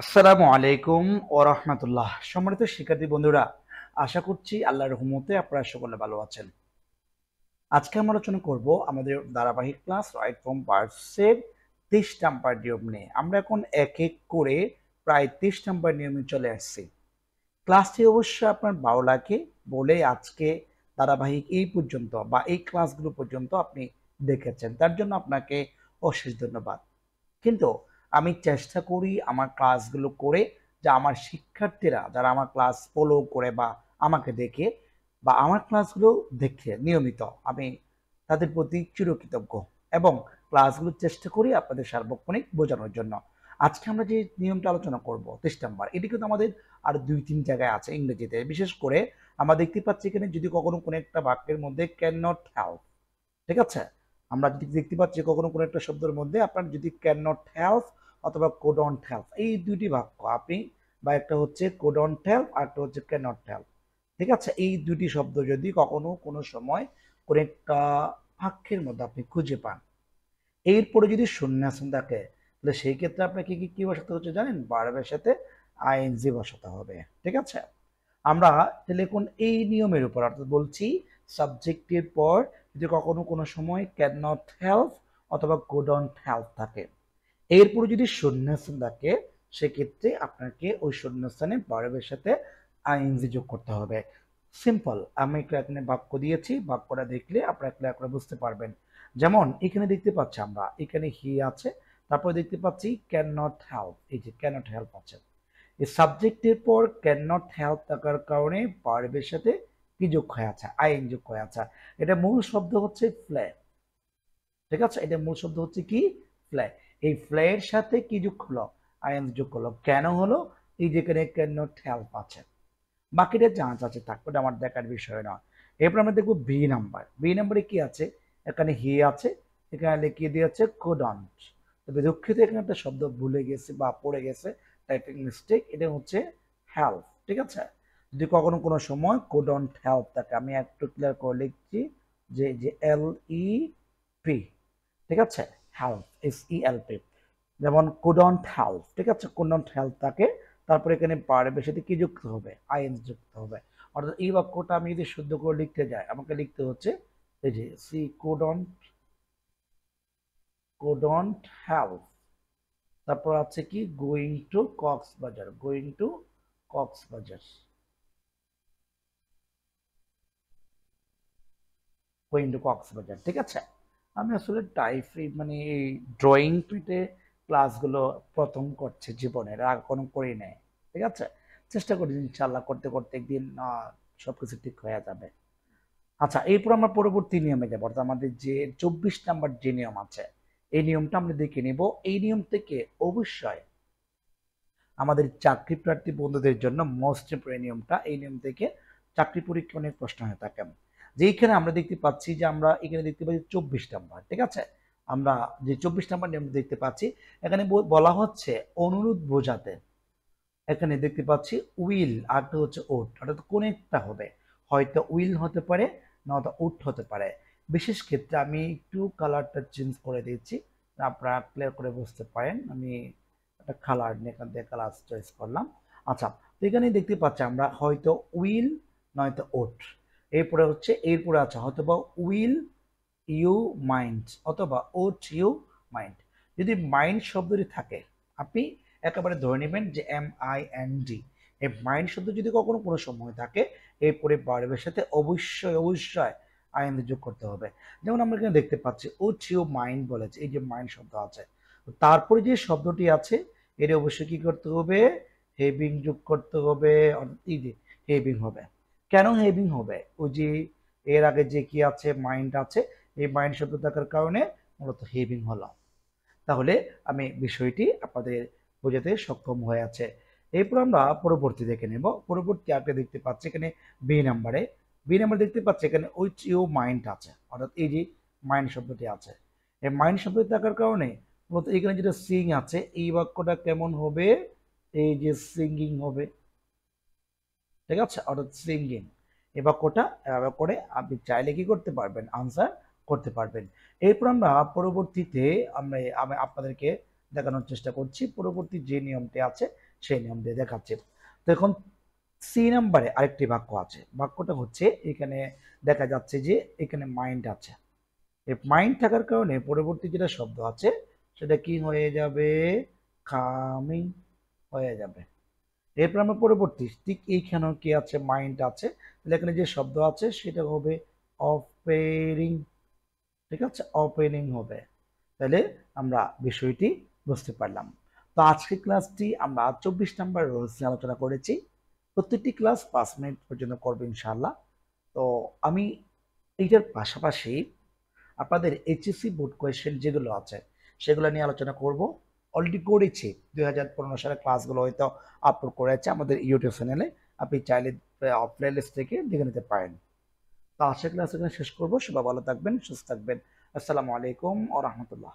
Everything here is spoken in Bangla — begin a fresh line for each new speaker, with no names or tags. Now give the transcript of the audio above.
আসসালামু আলাইকুম ওয়া রাহমাতুল্লাহ। সম্মানিত শিক্ষার্থী বন্ধুরা, আশা করছি আল্লাহর রহমতে আপনারা সকলে ভালো আছেন। আজকে আমরা আলোচনা করব আমাদের ধারাবাহিক ক্লাস রাইট ফ্রম ভার্বসের 23 নাম্বার নিয়ম নিয়ে। আমরা এখন এক এক করে প্রায় 23 নাম্বার নিয়মে চলে আসছি। ক্লাসটি অবশ্যই আপনার ভালো লাগে বলে আজকে ধারাবাহিক এই পর্যন্ত বা এই ক্লাসগুলো পর্যন্ত আপনি দেখেছেন, তার জন্য আপনাকে অশেষ ধন্যবাদ। কিন্তু আমি চেষ্টা করি আমার ক্লাসগুলো করে যে আমার শিক্ষার্থীরা যারা আমার ক্লাস ফলো করে বা আমাকে দেখে বা আমার ক্লাসগুলো দেখে নিয়মিত, আমি তাদের প্রতি চিরকৃতজ্ঞ এবং ক্লাসগুলো চেষ্টা করি আপনাদের সার্বক্ষণিক বোঝানোর জন্য। আজকে আমরা যে নিয়মটা আলোচনা করব 23 নাম্বার, এটি কিন্তু আমাদের আর 2-3 জায়গায় আছে ইংরেজিতে। বিশেষ করে আমরা দেখতে পাচ্ছি এখানে যদি কখনো কোনো একটা বাক্যের মধ্যে ক্যান নট হেল্প, ঠিক আছে, আমরা যদি দেখতে পাচ্ছি কখনো কোনো একটা শব্দের মধ্যে আপনার যদি ক্যান নট হেল্প অথবা কোডন্ট হেল্প, এই দুইটি বাক্য আপনি বা একটা হচ্ছে কোডন্ট হেল্প আর একটা হচ্ছে ক্যান নট হেল্প, ঠিক আছে, এই দুটি শব্দ যদি কখনো কোনো সময় কোনো একটা বাক্যের মধ্যে আপনি খুঁজে পান, এরপরে যদি শূন্যাসন থাকে, তাহলে সেই ক্ষেত্রে আপনাকে কি কি বসাতে হচ্ছে জানেন? ভার্বের সাথে আইএনজি বসাতে হবে, ঠিক আছে। আমরা তাহলে এখন এই নিয়মের উপর অর্থাৎ বলছি সাবজেক্টের পর যদি কখনো কোনো সময় ক্যান নট হেল্প অথবা কুডন্ট হেল্প থাকে, এরপর যদি শূন্যস্থান থাকে, সেক্ষেত্রে আপনাকে ওই শূন্যস্থানে ভার্বের সাথে আইএনজি যোগ করতে হবে। সিম্পল, আমি এখানে বাক্য দিয়েছি, বাক্যটা দেখলে আপনারা ক্লিয়ার করে বুঝতে পারবেন। যেমন এখানে দেখতে পাচ্ছি আমরা এখানে হি আছে, তারপরে দেখতে পাচ্ছি ক্যান নট হেল্প, এই যে ক্যান নট হেল্প আছে, এই সাবজেক্টের পর ক্যান নট হেল্প থাকার কারণে ভার্বের সাথে কি যোগ হয়ে আছে? আইএন যোগ হয়ে আছে। এটা মূল শব্দ হচ্ছে ফ্লে, ঠিক আছে, এটা মূল শব্দ হচ্ছে কি? ফ্লে। এই ফ্লে এর সাথে কি যোগ হলো? আইএন যোগ হলো। কেন হলো? এই যেখানে ক্যান নট হেল্প আছে, বাকিটা চান্স আছে থাকবে, এটা আমার দেখার বিষয় নয়। এরপর আমরা দেখবো বি নাম্বার। বি নাম্বারে কি আছে? এখানে হি আছে, এখানে লিখিয়ে দিয়েছে কুডন্ট। তবে দুঃখিত, এখানে একটা শব্দ ভুলে গেছে বা পড়ে গেছে, টাইপিং মিস্টেক, এটা হচ্ছে হেল্প, ঠিক আছে। যদি কখনো কোনো সময় কুডন্ট হেল্প থাকে, আমি একটু ক্লিয়ার করে লিখছি যে যে এল ই পি, ঠিক আছে, help S E L P, যেমন কুডন্ট হেল্প, ঠিক আছে, কুডন্ট হেল্প থাকে, তারপরে এখানে ভার্বের সাথে কি যুক্ত হবে? আইএনজি যুক্ত হবে। অর্থাৎ এই বাক্যটা আমি যদি শুদ্ধ করে লিখতে যাই, আমাকে লিখতে হচ্ছে এই যে সি কুডন্ট হেল্প, তারপর আছে কি going to Cox's Bazar, going to Cox's Bazar, going to Cox's Bazar, ঠিক আছে। আমি আসলে টাইপি মানে এই ড্রয়িং পিটে ক্লাসগুলো প্রথম করছে জীবনের, আর কোনো করি নাই, ঠিক আছে। চেষ্টা করি ইনশাল্লাহ করতে করতে একদিন সবকিছু ঠিক হয়ে যাবে। আচ্ছা, এরপর আমরা পরবর্তী নিয়মে যাবো, অর্থাৎ আমাদের যে 24 নাম্বার যে নিয়ম আছে, এই নিয়মটা আমরা দেখে নিব। এই নিয়ম থেকে অবশ্যই আমাদের চাকরি প্রার্থী বন্ধুদের জন্য মোস্ট ইম্পর্টেন্ট নিয়মটা, এই নিয়ম থেকে চাকরি পরীক্ষা অনেক প্রশ্ন হয়ে থাকে। যে এখানে আমরা দেখতে পাচ্ছি যে আমরা এখানে দেখতে পাচ্ছি 24 নাম্বার, ঠিক আছে। আমরা যে 24 নাম্বার নিয়ম দেখতে পাচ্ছি, এখানে বলা হচ্ছে অনুরোধ বোঝাতে, এখানে দেখতে পাচ্ছি উইল আর তো হচ্ছে ওট, অর্থাৎ কোন একটা হবে, হয়তো উইল হতে পারে নয়তো ওট হতে পারে। বিশেষ ক্ষেত্রে আমি একটু কালারটা চেঞ্জ করে দিচ্ছি, আপনারা ক্লিয়ার করে বুঝতে পারেন। আমি একটা কালার নিয়ে এখান থেকে কালার চয়েস করলাম। আচ্ছা, তো এখানে দেখতে পাচ্ছি আমরা হয়তো উইল নয়তো ওট, এরপরে হচ্ছে এরপরে আছে হয়তো বা উইল ইউ মাইন্ড অথবা ওট ইউ মাইন্ড। যদি মাইন্ড শব্দটি থাকে, আপনি একেবারে ধরে নেবেন যে MIND, এই মাইন্ড শব্দ যদি কখনো কোনো সময় থাকে, এরপরে ভার্বের সাথে অবশ্যই অবশ্যই আইএনজি যোগ করতে হবে। যেমন আমরা এখানে দেখতে পাচ্ছি ওট ইউ মাইন্ড বলেছে, এই যে মাইন্ড শব্দ আছে, তারপরে যে শব্দটি আছে এটা অবশ্যই কি করতে হবে? হেভিং যোগ করতে হবে, এই যে হেভিং হবে। কেন হেভিং হবে? ওই যে এর আগে যে কি আছে, মাইন্ড আছে, এই মাইন্ড শব্দ থাকার কারণে মূলত হেভিং হলো। তাহলে আমি বিষয়টি আপনাদের বোঝাতে সক্ষম হয়ে আছে। এরপর আমরা পরবর্তী দেখে নেব। পরবর্তী আপনি দেখতে পাচ্ছি এখানে বি নাম্বারে, বি নাম্বার দেখতে পাচ্ছি এখানে উইচ ইউ মাইন্ড আছে, অর্থাৎ এই যে মাইন্ড শব্দটি আছে, এই মাইন্ড শব্দটি থাকার কারণে মূলত এখানে যেটা সিং আছে, এই বাক্যটা কেমন হবে? এই যে সিঙ্গিং হবে, ঠিক আছে, অর্থাৎ সিঙ্গিং। এই বাক্যটা এভাবে করে আপনি চাইলে কি করতে পারবেন? আনসার করতে পারবেন। এরপর আমরা পরবর্তীতে আমরা আমি আপনাদেরকে দেখানোর চেষ্টা করছি পরবর্তী যে নিয়মটি আছে, সেই নিয়ম দিয়ে দেখাচ্ছি। তো এখন সি নাম্বারে আরেকটি বাক্য আছে, বাক্যটা হচ্ছে এখানে দেখা যাচ্ছে যে এখানে মাইন্ড আছে। এই মাইন্ড থাকার কারণে পরবর্তী যেটা শব্দ আছে সেটা কি হয়ে যাবে, কামিং হয়ে যাবে। এরপর আমরা পরবর্তী ঠিক এইখানেও কি আছে, মাইন্ড আছে, তাহলে এখানে যে শব্দ আছে সেটা হবে অপেরিং। ঠিক আছে, ওপেনিং হবে। তাহলে আমরা বিষয়টি বুঝতে পারলাম। তো আজকের ক্লাসটি আমরা 24 নাম্বার রুলস নিয়ে আলোচনা করেছি। প্রত্যেকটি ক্লাস 5 মিনিট পর্যন্ত করবো ইনশাআল্লাহ। তো আমি এইটার পাশাপাশি আপনাদের এইচএসসি বোর্ড কোয়েশ্চেন যেগুলো আছে সেগুলো নিয়ে আলোচনা করব। অলরেডি করেছি, 2015 সালে ক্লাসগুলো হয়তো আপলোড করেছে আমাদের ইউটিউব চ্যানেলে, আপনি চাইলে প্লেলিস্ট থেকে দেখে নিতে পারেন। তো আজকের ক্লাস এখানে শেষ করবো। সবাই ভালো থাকবেন, সুস্থ থাকবেন। আসসালামু আলাইকুম ওয়া রাহমাতুল্লাহ।